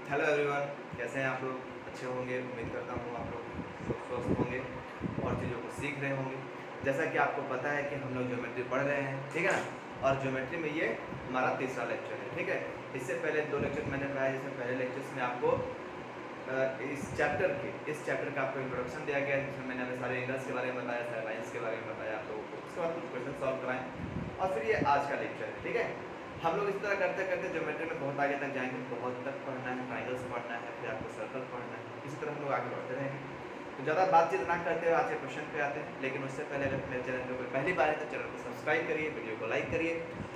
Hello everyone, कैसे हैं आप लोग? अच्छे होंगे, उम्मीद करता हूँ आप लोग स्वस्थ होंगे और चीज़ों को सीख रहे होंगे। जैसा कि आपको पता है कि हम लोग ज्योमेट्री पढ़ रहे हैं, ठीक है ना? और ज्योमेट्री में ये हमारा तीसरा लेक्चर है, ठीक है। इससे पहले 2 लेक्चर मैंने पढ़ाया, जिसमें पहले लेक्चर्स में आपको इस चैप्टर का आपको इंट्रोडक्शन दिया गया, जिसमें मैंने हमें सारे एंगल्स के बारे में बताया, सारे लाइन्स के बारे में बताया आप लोगों को। उसके बाद कुछ क्वेश्चन सॉल्व कराएं और फिर ये आज का लेक्चर है, ठीक है। हम लोग इस तरह करते करते ज्योमेट्री में बहुत आगे तक जाएंगे, बहुत तक पढ़ना है, ट्राइंगल्स पढ़ना है, फिर आपको सर्कल पढ़ना है। इसी तरह हम लोग आगे बढ़ते रहेंगे। तो ज़्यादा बातचीत ना करते हुए आज के क्वेश्चन पे आते हैं, लेकिन उससे पहले अगर मेरे चैनल पे कोई पहली बार है तो चैनल को सब्सक्राइब करिए, वीडियो को लाइक करिए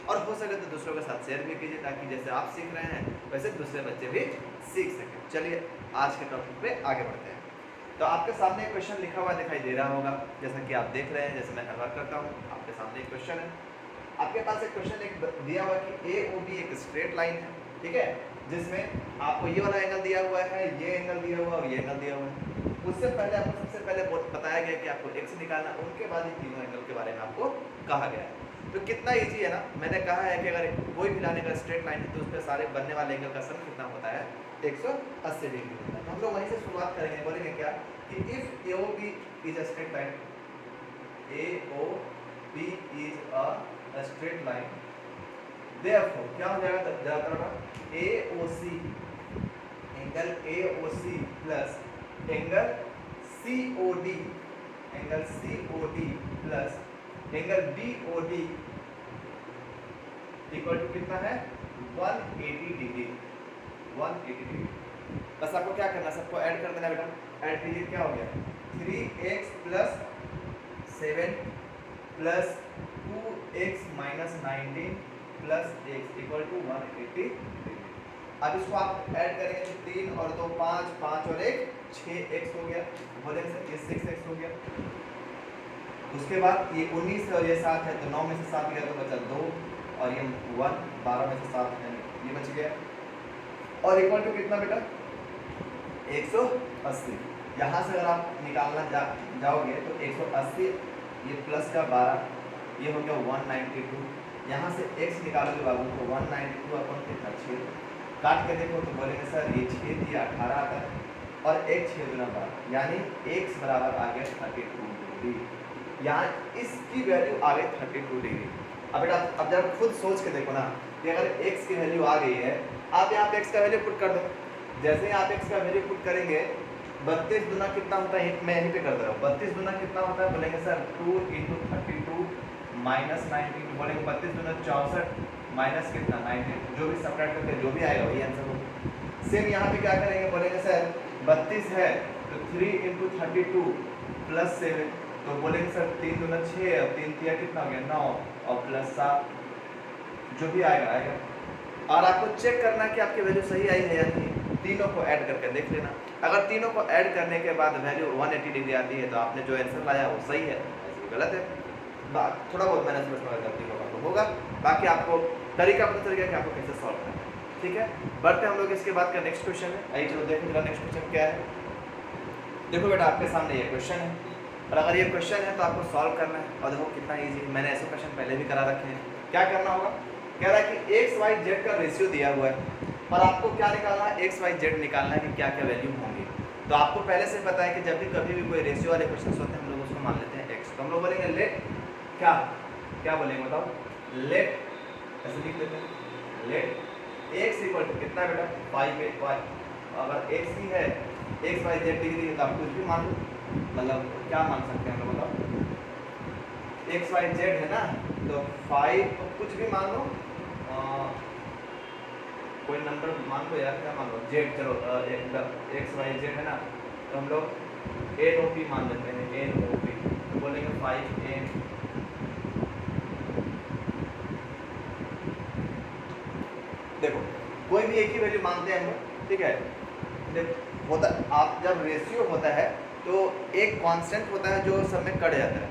और हो सके तो दूसरों के साथ शेयर भी कीजिए, ताकि जैसे आप सीख रहे हैं वैसे दूसरे बच्चे भी सीख सकें। चलिए आज के टॉपिक पे आगे बढ़ते हैं। तो आपके सामने एक क्वेश्चन लिखा हुआ दिखाई दे रहा होगा, जैसा कि आप देख रहे हैं, जैसे मैं हर बार करता हूँ। आपके सामने एक क्वेश्चन है, आपके पास एक क्वेश्चन एक दिया हुआ कि AOB एक स्ट्रेट लाइन है, ठीक है, जिसमें आपको ये वाला एंगल दिया हुआ है, ये एंगल दिया हुआ है और ये एंगल दिया हुआ है। उससे पहले आपको सबसे पहले बताया गया कि आपको x निकालना, उनके बाद ये तीनों एंगल के बारे में आपको कहा गया है। तो कितना इजी है ना। मैंने कहा है कि अगर कोई भी लाने का स्ट्रेट लाइन है तो उस पर सारे बनने वाले एंगल का सम कितना होता है? 180 डिग्री होता है। हम लोग वहीं से शुरुआत करेंगे, बोलेंगे क्या कि if AOB is a straight line, AOB is a straight line, therefore क्या हो जाएगा? तब जाता AOC, angle AOC plus angle COD, angle COD plus angle BOD equal to कितना है? 180 डिग्री। 180 डिग्री। बस आपको क्या करना है, सबको ऐड कर देना बेटा। ऐड कीजिए, क्या हो गया? 3x plus 7 plus 2x minus 19 plus x equal to 180 degree. अब इसको आप ऐड करेंगे तो 3 और 2 5, 5 और 1 6x हो गया। बोलेंगे सर ये 6x हो गया। उसके बाद ये 19 है और ये 7 है, तो 9 में से 7 गया तो बचा 2 और ये 1, 12 में से 7 है, ये बच गया। और इक्वल टू कितना बेटा? 180। यहाँ से अगर आप निकालना जाओगे तो 180, ये प्लस का 12, ये हो गया 192। यहाँ से x निकालोगे बाबू तो 192 अपन कितना 6 काट के देखो तो बोलेंगे सर ये 6 दिया 18 आता है और 1 6 गुना 12, यानी x बराबर आ गया 32 डिग्री। यहाँ इसकी वैल्यू आ गई 32 डिग्री। अब बेटा अब जब खुद सोच के देखो ना कि अगर x की वैल्यू आ गई है, आप यहाँ पे x का वैल्यू पुट कर दो। जैसे ही आप x का वैल्यू पुट करेंगे, 32 गुना कितना होता है? मैं यहीं पे कर दे रहा हूँ। 32 गुना कितना होता है? बोलेंगे सर 2 × 32 माइनस 19, बोलेंगे 32 गुना 64 माइनस कितना 19, जो भी सब्ट्रैक्ट करके जो भी आएगा वही आंसर होगा। सेम यहाँ पे क्या करेंगे? बोलेंगे सर 32 है तो 3 × 32 प्लस 7, तो बोलेंगे सर 3 दूना 6 और 3 तिया कितना हो गया 9 और प्लस 7, जो भी आएगा आएगा। और आपको चेक करना कि आपकी वैल्यू सही आई है या नहीं। तीनों को ऐड करके देख लेना। अगर तीनों को ऐड करने के बाद वैल्यू 180 डिग्री आती है तो आपने जो आंसर लाया वो सही है, ऐसे गलत है। थोड़ा बहुत मैंने समझ गलती होगा, बाकी आपको तरीका पता चल गया कि आपको कैसे सॉल्व करना है, ठीक है। बढ़ते हम लोग इसके बाद का नेक्स्ट क्वेश्चन है। आइए चलो देखो जरा नेक्स्ट क्वेश्चन क्या है। देखो बेटा आपके सामने ये क्वेश्चन है और अगर ये क्वेश्चन है तो आपको सॉल्व करना है। और देखो कितना इजी, मैंने ऐसे क्वेश्चन पहले भी करा रखे हैं। क्या करना होगा? कह रहा है कि एक्स वाई जेड का रेशियो दिया हुआ है और आपको क्या निकालना है? एक्स वाई जेड निकालना है कि क्या क्या वैल्यू होंगी। तो आपको पहले से पता है कि जब भी कभी भी कोई रेशियो वाले क्वेश्चन होते हैं हम लोग उसको मान लेते हैं एक्स। तो हम लोग बोलेंगे लेट क्या क्या बोलेंगे बताओ? लेट, ऐसे लिख लेते हैं लेट एक्स इक्वल टू कितना बेटा? 5 अगर एक्स ही है एक्स वाई जेड डिग्री है तो आप कुछ भी मान लो, मतलब क्या मान सकते हैं हम लोग बताओ? एक्स वाई जेड है ना, तो 5 तो कुछ भी मान लो, कोई नंबर मान लो यार, क्या मान लो? जेड, चलो एक्स वाई जेड है ना, तो हम लोग NOP मान लेते हैं, NOP तो बोलेंगे 5n। देखो कोई भी एक ही वैल्यू मानते हैं हम लोग, ठीक है। होता आप जब रेशियो होता है तो एक कांस्टेंट होता है जो सब में कट जाता है,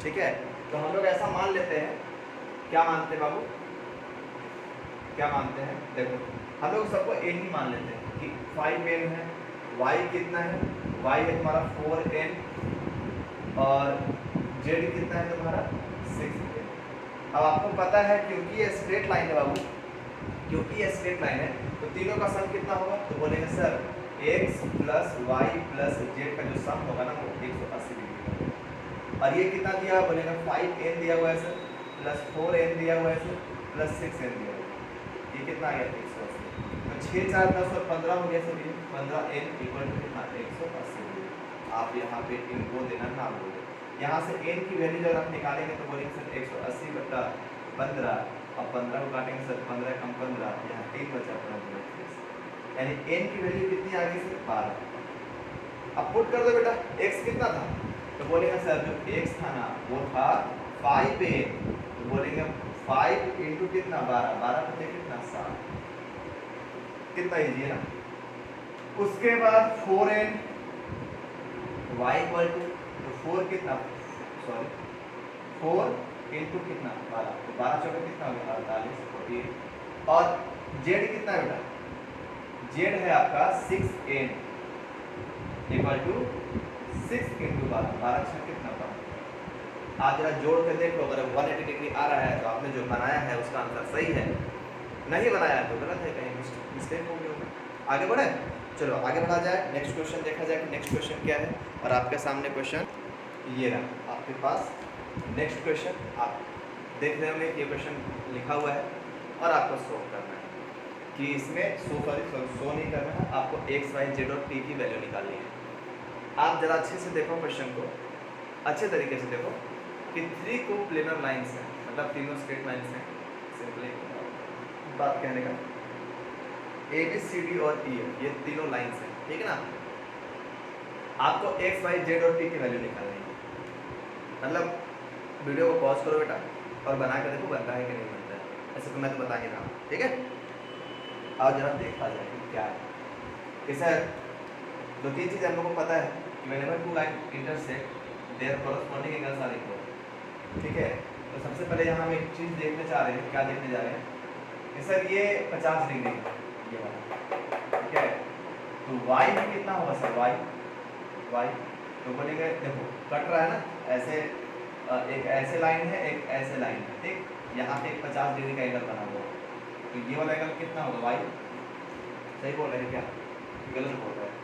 ठीक है। तो हम लोग ऐसा मान लेते हैं, क्या मानते हैं बाबू? क्या मानते हैं? देखो हम लोग सबको n ही मान लेते हैं कि 5n है। y कितना है? y है तुम्हारा 4n और z कितना है तुम्हारा 6n। अब आपको पता है क्योंकि ये स्ट्रेट लाइन है बाबू, क्योंकि ये स्ट्रेट लाइन है तो तीनों का सम कितना होगा? तो बोलेंगे sir x plus Y plus Z का जो सम होगा ना वो 180 डिग्री का। और ये कितना दिया? बोलेंगे 5n दिया हुआ है सर, प्लस 4n दिया हुआ है सर, प्लस 6n दिया हुआ है। ये कितना आ गया? 180। तो 6 4 10 और 15 हो गया सर, ये 15n इक्वल टू कितना? 180 डिग्री। आप यहाँ पे इनको देना ना भूलें। यहाँ से n की वैल्यू जब आप निकालेंगे तो बोलेंगे सर 180 बटा 15, अब 15 को काटेंगे सर, 15 कम 15, यहाँ 3 बचा 15, यानी n की वैल्यू कितनी आ गई सर? 12। अब पुट कर दो बेटा, x कितना था? तो बोलेंगे सर जो x था ना वो था 5n, तो बोलेंगे 5 इंटू कितना? 12, 12 बटे कितना? 7। कितना इजी है ना। उसके बाद 4n y इक्वल टू, तो 4 कितना? सॉरी 4 इंटू कितना? 12, तो 12 चौके कितना हो गया? 48, 48। और z कितना है बेटा? z है आपका 6n इक्वल टू 6 इंटू 12, 12 छः कितना? 12। आप जरा जोड़ के देख लो, अगर 180 डिग्री आ रहा है तो आपने जो बनाया है उसका आंसर सही है, नहीं बनाया है तो गलत है, कहीं मिस्टेक हो गया होगा। आगे बढ़े, चलो आगे बढ़ा जाए। नेक्स्ट क्वेश्चन देखा जाए कि नेक्स्ट क्वेश्चन क्या है। और आपके सामने क्वेश्चन ये रहा आपके पास। नेक्स्ट क्वेश्चन आप देख रहे होंगे कि ये क्वेश्चन लिखा हुआ है और आपको सोल्व करना है कि इसमें शो नहीं करना है, आपको x y z और t की वैल्यू निकालनी है। आप जरा अच्छे से देखो क्वेश्चन को, अच्छे तरीके से देखो कि 3 को प्लेनर लाइन्स हैं, मतलब तीनों स्ट्रेट लाइन्स हैं। सिंपली बात कहने का ए बी सी डी और ई ये तीनों लाइन्स हैं, ठीक है ना। आपको x y z और t की वैल्यू निकालनी है। मतलब वीडियो को पॉज करो बेटा और बना कर देखो बनता है कि नहीं बनता है। ऐसे तो मैं तो बता ही रहा हूँ, ठीक है। आओ जरा देखा जाए कि क्या है। कि सर 2-3 चीज़ हम लोग को पता है कि whenever two line intersect their corresponding angles are equal, ठीक है। तो सबसे पहले यहाँ हम एक चीज़ देखने जा रहे हैं, क्या देखने जा रहे हैं कि सर ये 50 डिग्री है ये वाला, ठीक है। तो y में कितना होगा सर? y तो बोलेंगे देखो कट रहा है ना, ऐसे एक ऐसे लाइन है, एक ऐसे लाइन है, ठीक। यहाँ पे एक 50 डिग्री का एंगल बना हुआ है, तो ये वाला एंगल कितना होगा? y। सही बोल रहे हैं क्या? गलत बोल रहे हैं?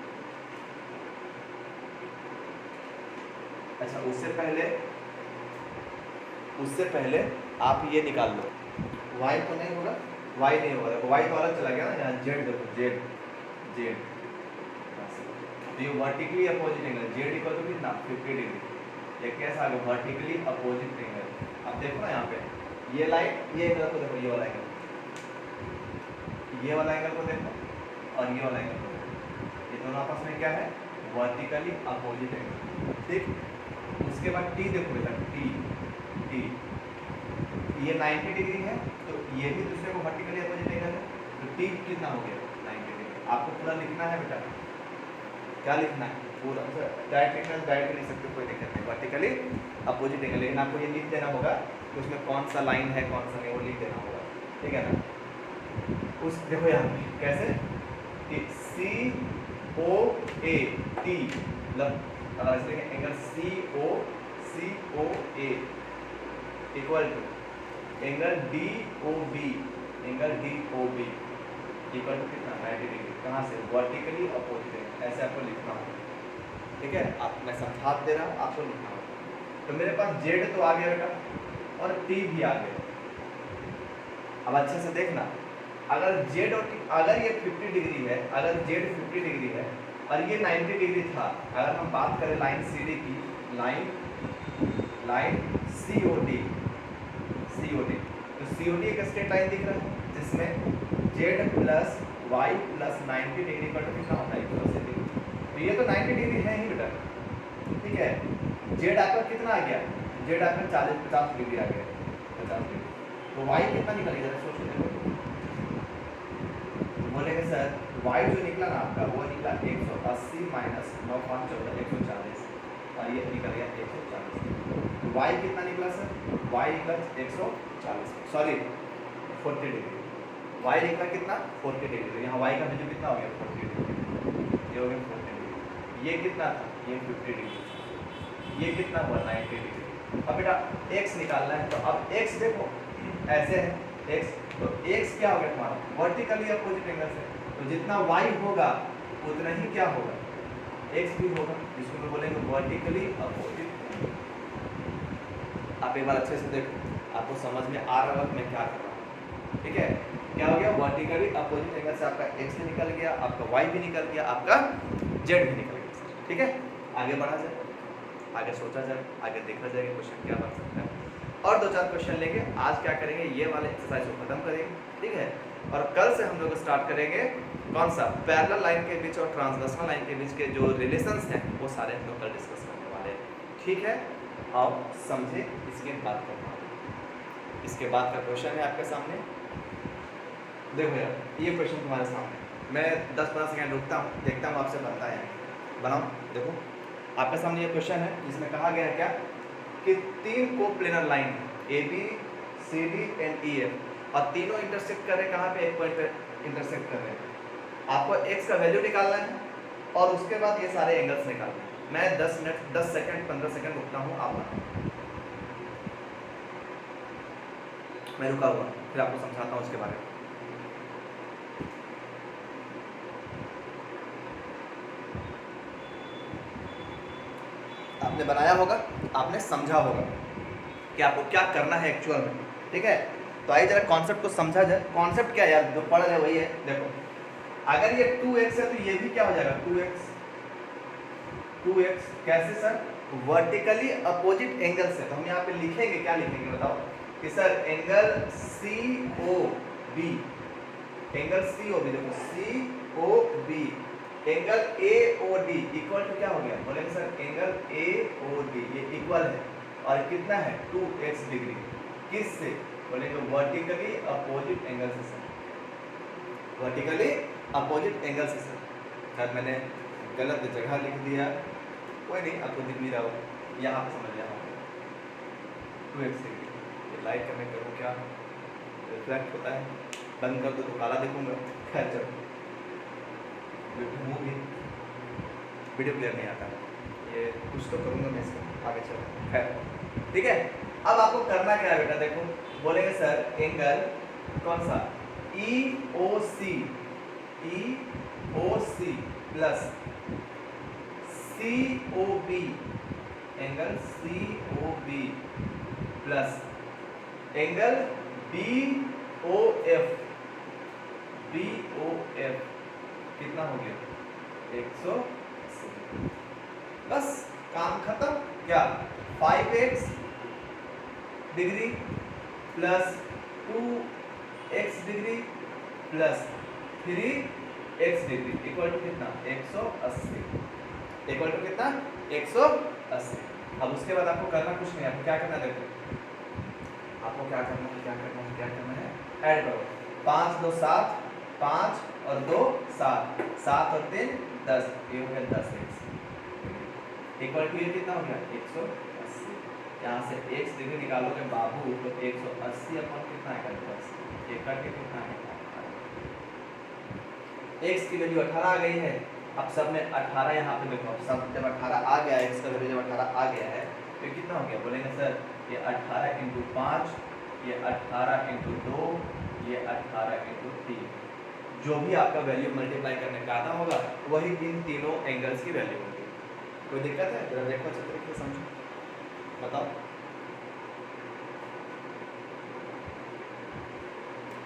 अच्छा उससे पहले आप ये निकाल लो, y तो नहीं होगा, y नहीं होगा, देखो y तो अलग चला गया ना। यहाँ z देखो, z तो ये vertically opposite angle z equal to कितना? 50 डिग्री। ये कैसा आ गया? Vertically opposite angle. अब देखो ना यहाँ पे ये लाइन, ये एंगल को देखो, ये वाला एंगल, ये वाला एंगल को देखो और ये वाला एंगल को देखो, ये दोनों आपस में क्या है? वर्टिकली अपोजिट एंगल, ठीक। उसके बाद t देखो बेटा, t ये 90 डिग्री है, तो ये भी दूसरे को वर्टिकली अपोजिट एंगल है, तो t कितना हो गया? 90 डिग्री। आपको पूरा लिखना है बेटा, क्या लिखना है? पूरा डायरेक्ट लिखना है, डायरेक्ट लिख सकते हो, कोई दिक्कत नहीं, वर्टिकली अपोजिट एंगल। लेकिन आपको ये लिख देना होगा कि उसमें कौन सा लाइन है कौन सा नहीं, वो लिख देना होगा, ठीक है ना। उस देखो यहाँ पे कैसे कि सी ओ ए टी, मतलब angle C O A equal to angle D O B equal to कितना? 90 डिग्री। कहाँ से? Vertically opposite angle. ऐसे आपको लिखना होगा, ठीक है। आप मैं समझा दे रहा हूँ, आपको लिखना होगा। तो मेरे पास जेड तो आ गया बेटा और टी भी आ गया। अब अच्छे से देखना, अगर जेड और टी, अगर ये 50 डिग्री है, अगर जेड 50 डिग्री है और ये 90 डिग्री था, अगर हम बात करें लाइन सी डी की, लाइन सी ओ डी, तो सी ओ डी एक स्ट्रेट लाइन दिख रहा है जिसमें Z plus Y plus 90 degree का कितना होता है? 180 डिग्री। तो ये तो 90 डिग्री है ही बेटा, ठीक है। जेड आपका कितना आ गया? जेड आपका 40-50 डिग्री आ गया, 50 डिग्री। तो वाई कितना निकलेगा? जरा सोच देखो। बोलेंगे सर वाई जो निकला ना आपका, वो निकला 180 माइनस 9 5 14 140, और ये निकल गया 140। तो वाई कितना निकला सर? वाई निकला 140, सॉरी 40 डिग्री। वाई निकला कितना? 40 डिग्री। तो यहाँ वाई का वैल्यू कितना हो गया? 40 डिग्री। ये हो गया 40 डिग्री। ये कितना था? ये 50 डिग्री। ये कितना हुआ? 90 डिग्री। अब बेटा x निकालना है, तो अब x देखो ऐसे है, x तो x क्या हो गया तुम्हारा वर्टिकली अपोजिट एंगल से, तो जितना y होगा उतना ही क्या होगा x भी होगा, जिसको हम बोलेंगे वर्टिकली अपोजिट। आप एक बार अच्छे से देखो, आपको समझ में आ रहा होगा मैं क्या कर रहा हूँ। ठीक है, क्या हो गया वर्टिकली अपोजिट एंगल से आपका x भी निकल गया, आपका y भी निकल गया, आपका z भी निकल गया। ठीक है, आगे बढ़ा जाए, आगे सोचा जाए, आगे देखा जाएगा क्वेश्चन क्या बन सकता है। और 2-4 क्वेश्चन लेंगे। आज क्या करेंगे, ये वाले एक्सरसाइज को खत्म करेंगे। ठीक है, और कल से हम लोग स्टार्ट करेंगे कौन सा पैरेलल लाइन के बीच और ट्रांसवर्सल लाइन के बीच के जो रिलेशंस हैं वो सारे हम लोग कल डिस्कस करने वाले हैं। ठीक है, आओ समझे इसके बाद करना। इसके बाद का क्वेश्चन है आपके सामने, देखो यार ये क्वेश्चन तुम्हारे सामने, मैं 10-15 सेकंड रुकता हूँ, देखता हूँ आपसे बनता है बनाओ। देखो आपके सामने ये क्वेश्चन है जिसमें कहा गया है क्या कि 3 coplanar line A B C D and E F और तीनों इंटरसेक्ट कर रहे हैं, कहाँ पे एक पॉइंट पे इंटरसेक्ट कर रहे हैं। आपको x का वैल्यू निकालना है और उसके बाद ये सारे एंगल्स निकालने हैं। मैं 10 मिनट 10 सेकंड 15 सेकंड रुकता हूँ, आप बताओ। मैं रुका हुआ, फिर आपको समझाता हूँ उसके बारे में। आपने बनाया होगा, आपने समझा होगा कि आपको क्या करना है एक्चुअल में। ठीक है, तो आइए जरा कॉन्सेप्ट को समझा जाए। कॉन्सेप्ट क्या है यार, जो पढ़ रहे वही है। देखो अगर ये 2x है तो ये भी क्या हो जाएगा 2x कैसे सर, वर्टिकली अपोजिट एंगल से। तो हम यहाँ पे लिखेंगे, क्या लिखेंगे बताओ कि sir angle COB, angle COB, देखो COB angle AOD equal to क्या हो गया, बोलेंगे सर एंगल AOD ये इक्वल है और कितना है 2x डिग्री, किससे, बोलेंगे वर्टिकली अपोजिट एंगल से सर, वर्टिकली अपोजिट एंगल से सर। सर मैंने गलत जगह लिख दिया, कोई नहीं, आपको दिख नहीं रहा हो, यहाँ पे समझ लिया 2x डिग्री। ये लाइट का मैं करूँ क्या, रिफ्लेक्ट होता है, बंद कर दो तो काला दिखूंगा। खैर चलो, वीडियो क्लियर नहीं आता, ये कुछ तो करूँगा मैं इसका, आगे चलो। खैर ठीक है, अब आपको करना क्या है बेटा, देखो बोलेंगे सर एंगल कौन सा EOC plus COB, angle COB plus angle BOF कितना हो गया 180। बस काम खत्म। क्या 5x degree plus 2x degree plus 3x degree equal to कितना 180, इक्वल टू कितना 180। अब उसके बाद आपको करना कुछ नहीं, आपको क्या करना है, देखो आपको क्या करना है, ऐड करो 5 2 7, 5 और 2 7, 7 और 3 10, ये हो गया 10x इक्वल टू ये कितना हो गया 180। यहाँ से x डिग्री निकालोगे बाबू तो 180 अपन कितना आएगा 10, ये करके कितना आएगा, x की वैल्यू 18 आ गई है। अब सब में 18 यहाँ पे देखो, सब जब 18 आ गया, x का वैल्यू जब 18 आ गया है तो कितना हो गया, बोलेंगे सर ये 18 × 5, ये 18 × 2, ये 18 × 3, जो भी आपका वैल्यू मल्टीप्लाई करने का आता होगा वही इन तीनों एंगल्स की वैल्यू होगी। कोई दिक्कत है, जरा देखो अच्छे तरीके से समझो, बताओ।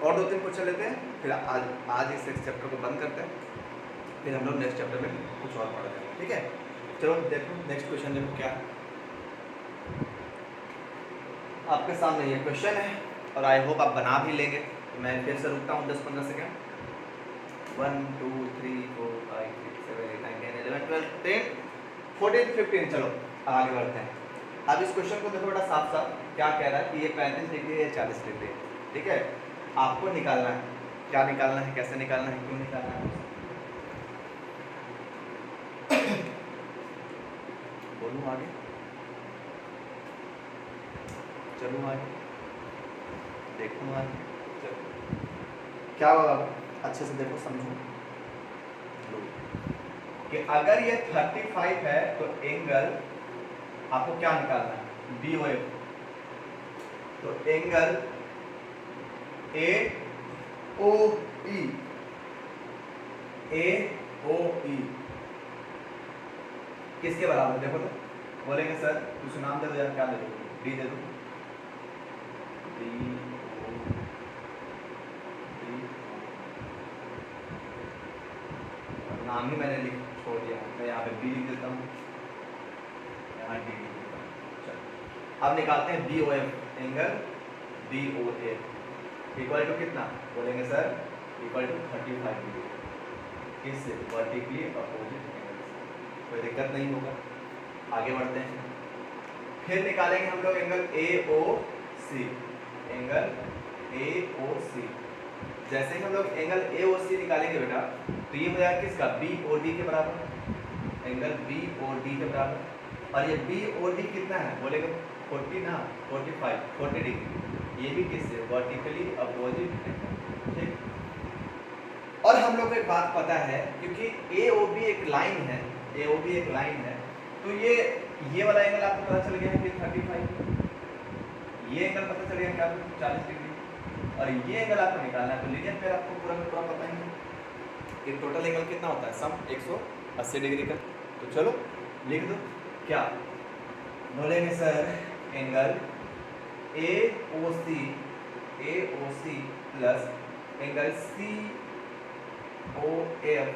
और 2-3 क्वेश्चन लेते हैं, फिर आज इस चैप्टर को बंद करते हैं, फिर हम लोग नेक्स्ट चैप्टर में कुछ और पढ़ लेंगे। ठीक है, चलो देखो नेक्स्ट क्वेश्चन देखो क्या आपके सामने ये क्वेश्चन है और आई होप आप बना भी लेंगे। मैं फिर से रुकता हूँ 10-15 सेकेंड। 1 2 3 4 5 6 7 8 9 10 11 12 13 14 15, चलो आगे बढ़ते हैं। अब इस क्वेश्चन को देखो बेटा साफ साफ क्या कह रहा है कि ये 35 डिग्री है, 40 डिग्री है। ठीक है, आपको निकालना है, क्या निकालना है, कैसे निकालना है, क्यों निकालना है, बोलूँ आगे, चलूँ आगे, देखूँ आगे, चलो क्या होगा अच्छे से देखो समझो कि अगर ये 35 है तो एंगल आपको क्या निकालना है BOF। तो एंगल AOE, AOE किसके बराबर? देखो तो बोलेंगे सर कुछ नाम दे दो यार, क्या दे दो? डी दे दो, नाम ही मैंने लिख छोड़ दिया, मैं यहाँ पे बी लिख देता हूँ, यहाँ डी लिख देता हूँ। चलो अब निकालते हैं BOF, angle BOF equal to कितना? बोलेंगे सर इक्वल टू 35 डिग्री, किससे? वर्टिकली अपोजिट एंगल से। कोई दिक्कत नहीं होगा, आगे बढ़ते हैं। फिर निकालेंगे हम लोग एंगल AOC, एंगल AOC। जैसे ही हम लोग एंगल AOC निकालेंगे बेटा तो ये हो जाएगा किसका? BOD के बराबर, एंगल BOD के बराबर। और ये BOD कितना है? बोलेगा 40 ना 45, 40 डिग्री। ये भी किससे? वर्टिकली अपोजिट एंगल, ठीक। और हम लोग को एक बात पता है, क्योंकि AOB एक लाइन है, AOB एक लाइन है, तो ये वाला एंगल आपको पता चल गया है कि 35, ये एंगल पता चल गया क्या? 40 डिग्री। और ये एंगल आपको निकालना है, तो लीजिए फिर आपको पूरा पता ही है कि टोटल एंगल कितना होता है, सम 180 डिग्री का। तो चलो लिख दो, क्या बोलेंगे sir? Angle AOC plus angle COF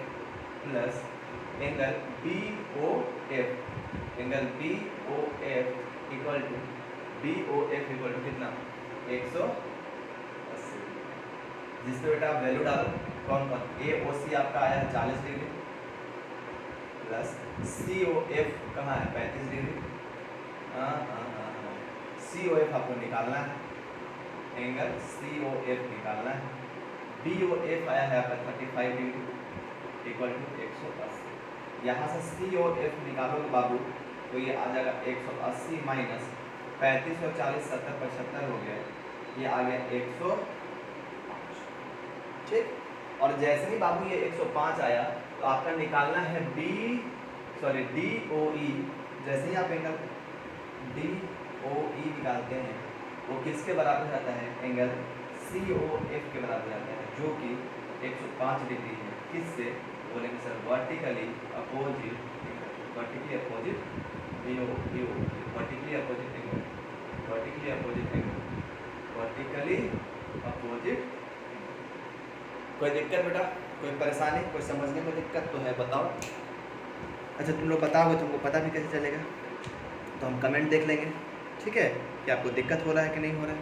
plus angle BOF, angle BOF equal to कितना? 180। जिसपे बेटा आप वैल्यू डालो, कौन AOC आपका आया है 40 डिग्री प्लस COF कहाँ है? 35 डिग्री। COF आपको निकालना है, एंगल COF निकालना है। BOF आया है आपका 35 डिग्री इक्वल टू 180। यहाँ से COF निकालोगे बाबू तो ये आ जाएगा 180 माइनस 35 और 40 70 75 हो गया, ये आ गया 105, ठीक। और जैसे ही बाबू ये 105 आया तो आपका निकालना है DOE। जैसे ही आप एंगल DOE निकालते हैं वो किसके बराबर जाता है? एंगल COF के बराबर जाता है, जो कि 105 डिग्री है। किससे? बोलेंगे sir vertically opposite, vertically opposite vertically opposite angle, vertically opposite angle, vertically opposite. कोई दिक्कत बेटा? कोई परेशानी? कोई समझने में दिक्कत तो है? बताओ। अच्छा तुम लोग बताओगे, तुमको पता भी कैसे चलेगा? तो हम कमेंट देख लेंगे, ठीक है, कि आपको दिक्कत हो रहा है कि नहीं हो रहा है।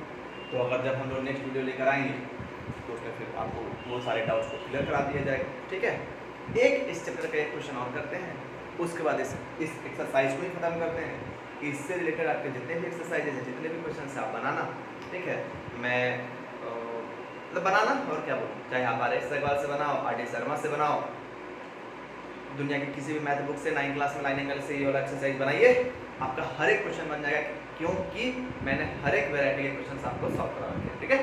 तो अगर जब हम लोग नेक्स्ट वीडियो लेकर आएंगे तो उसमें फिर आपको वो सारे डाउट्स को क्लियर करा दिया जाएगा, ठीक है। एक इस चैप्टर का एक क्वेश्चन और करते हैं, उसके बाद इस एक्सरसाइज को ही खत्म करते हैं। इससे रिलेटेड आपके जितने भी एक्सरसाइजेज हैं, जितने भी क्वेश्चन आप बनाना, ठीक है। मैं मतलब बनाना और क्या बोलूँ, चाहे आप RS अग्रवाल से बनाओ, RD शर्मा से बनाओ, दुनिया की किसी भी मैथ बुक से 9th क्लास में लाइन एंगल से ये वाला एक्सरसाइज बनाइए, आपका हर एक क्वेश्चन बन जाएगा, क्योंकि मैंने हर एक वैरायटी के क्वेश्चन आपको सॉल्व करा रखे हैं, ठीक है।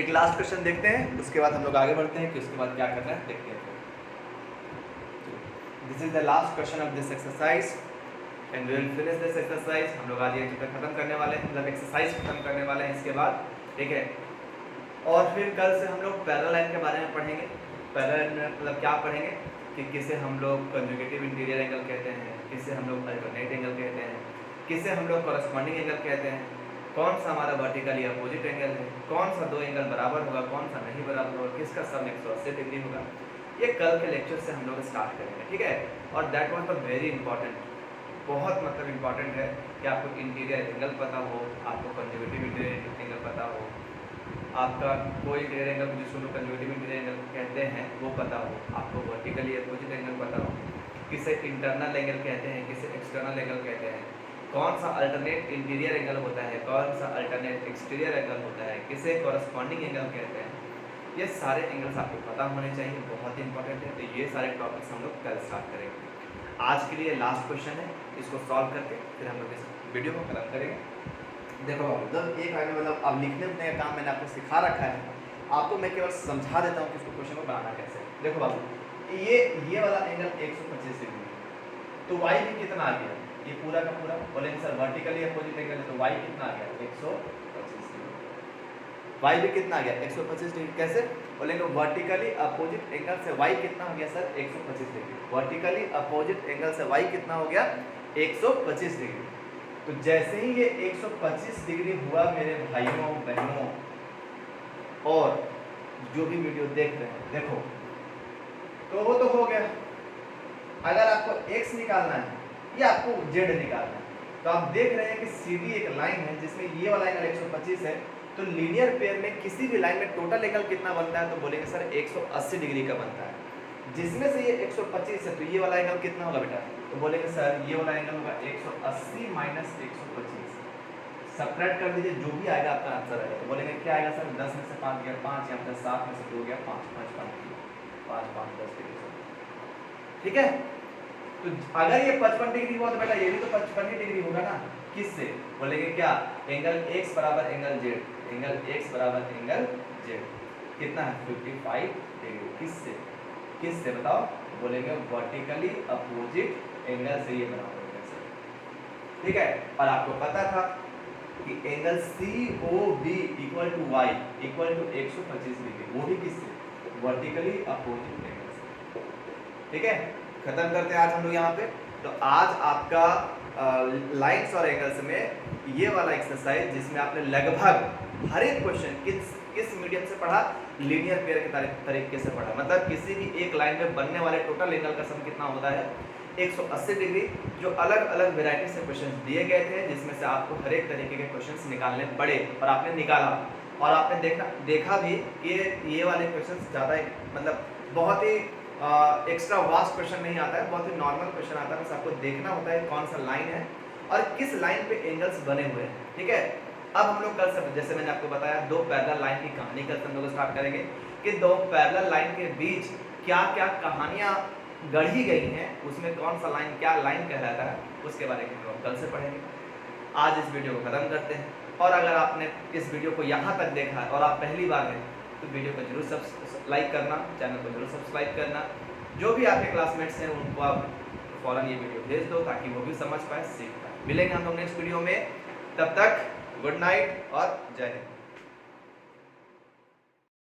एक लास्ट क्वेश्चन देखते हैं, उसके बाद हम लोग आगे बढ़ते हैं कि उसके बाद क्या करना है देखते हैं। This is the last question of this exercise and we will finish this exercise. हम लोग आज ये चैप्टर खत्म करने वाले हैं, मतलब एक्सरसाइज खत्म करने वाले हैं इसके बाद, ठीक है। और फिर कल से हम लोग पैरेलल लाइन के बारे में पढ़ेंगे। पैरेलल में मतलब क्या पढ़ेंगे कि किसे हम लोग कंजुगेटिव इंटीरियर एंगल कहते हैं, किसे हम लोग अल्टरनेट एंगल कहते हैं, किसे हम लोग कॉरस्पॉन्डिंग एंगल कहते हैं, कौन सा हमारा वर्टिकली अपोजिट एंगल है, कौन सा दो एंगल बराबर होगा, कौन सा नहीं बराबर होगा, किसका सम 180 डिग्री होगा। ये कल के लेक्चर से हम लोग स्टार्ट करेंगे, ठीक है। और that was the very important, बहुत मतलब इंपॉर्टेंट है कि आपको इंटीरियर एंगल पता हो, आपको कंजुगेटिव इंटीरियर एंगल पता हो, आपका कोई इंटीरियर एंगल जिसको लोग कंजुगेटिव इंटीरियर एंगल कहते हैं वो पता हो, आपको वर्टिकली अपोजिट एंगल पता हो, किसे इंटरनल एंगल कहते हैं, किसे एक्सटर्नल एंगल कहते हैं, कौन सा अल्टरनेट इंटीरियर एंगल होता है, कौन सा अल्टरनेट एक्सटीरियर एंगल होता है, किसे कॉरस्पॉन्डिंग एंगल कहते हैं। ये सारे एंगल्स आपको पता होने चाहिए, बहुत ही इंपॉर्टेंट है। तो ये सारे टॉपिक्स हम लोग कल स्टार्ट करेंगे। आज के लिए लास्ट क्वेश्चन है, इसको सॉल्व करके फिर हम लोग इस वीडियो को खत्म करेंगे। देखो जब एक आगे मतलब अब लिखने उठने का काम मैंने आपको सिखा रखा है, आपको मैं केवल समझा देता हूँ कि इसको क्वेश्चन को बनाना कैसे। देखो बाबू ये वाला एंगल 125 डिग्री, तो y भी कितना आ गया, ये पूरा का पूरा बोलेंगे सर वर्टिकली अपोजिट एंगल है, तो y कितना आ गया 125 डिग्री। वाई भी कितना आ गया 125 डिग्री। कैसे बोलेंगे वर्टिकली अपोजिट एंगल से वाई कितना हो गया sir 125 degree. Vertically opposite angle से वाई कितना हो गया 125 डिग्री। तो जैसे ही ये 125 डिग्री हुआ मेरे भाइयों बहनों और जो भी वीडियो देख रहे हैं देखो, तो वो तो हो गया। अगर आपको x निकालना है या आपको z निकालना है, तो आप देख रहे हैं कि सीधी एक लाइन है जिसमें ये वाला एंगल 125 है, तो लीनियर पेयर में किसी भी लाइन में टोटल एंगल कितना बनता है, तो बोलेंगे सर 180 डिग्री का बनता है। जिसमें से ये 125 है तो ये वाला एंगल कितना होगा बेटा, तो बोलेंगे सर ये वाला एंगल होगा 180 माइनस 125। सब्ट्रैक्ट कर दीजिए, जो भी आएगा आपका आंसर आएगा। तो बोलेंगे क्या आएगा सर 10 में से 5 गया 5, यहाँ पे 7 में से 2 गया 5, 5 5 5 10 डिग्री। ठीक है, तो अगर ये 55 डिग्री हुआ तो बेटा ये भी तो 55 ही डिग्री होगा ना। किससे बोलेंगे क्या, एंगल x बराबर एंगल z, एंगल x बराबर एंगल z कितना है 55 डिग्री। किससे किससे बताओ, बोलेंगे वर्टिकली अपोजिट एंगल से ये बना होगा सर। ठीक है, और आपको पता था कि angle COB equal to y equal to 125 degree, वो भी किससे वर्टिकली अपोजिट एंगल से। ठीक है, खत्म करते हैं आज हम लोग यहाँ पे। तो आज आपका लाइन्स और एंगल्स में ये वाला एक्सरसाइज जिसमें आपने लगभग हर एक क्वेश्चन किस मीडियम से पढ़ा, लीनियर पेयर के तरीके से पढ़ा। मतलब किसी भी एक लाइन में बनने वाले टोटल एंगल का सम कितना होता है 180 डिग्री। जो अलग अलग वेराइटी से क्वेश्चंस दिए गए थे, जिसमें से आपको हर एक तरीके के क्वेश्चंस निकालने पड़े और आपने निकाला, और आपने देखा भी कि ये वाले क्वेश्चंस ज़्यादा मतलब बहुत ही एक्स्ट्रा वास्ट क्वेश्चन नहीं आता है, बहुत ही नॉर्मल क्वेश्चन आता है। बस आपको देखना होता है कौन सा लाइन है और किस लाइन पे एंगल्स बने हुए हैं। ठीक है, अब हम लोग कल से जैसे मैंने आपको बताया दो पैरेलल लाइन की कहानी कल से हम लोग स्टार्ट करेंगे कि दो पैरेलल लाइन के बीच क्या क्या कहानियाँ गढ़ी गई हैं, उसमें कौन सा लाइन क्या लाइन कहलाता है, उसके बारे में हम कल से पढ़ेंगे। आज इस वीडियो को ख़त्म करते हैं, और अगर आपने इस वीडियो को यहाँ तक देखा है और आप पहली बार हैं तो वीडियो को जरूर लाइक करना, चैनल को जरूर सब्सक्राइब करना। जो भी आपके क्लासमेट्स हैं उनको आप फ़ौरन ये वीडियो भेज दो ताकि वो भी समझ पाए, सीख पाए। मिलेंगे हम लोग नेक्स्ट वीडियो में, तब तक गुड नाइट और जय हिंद।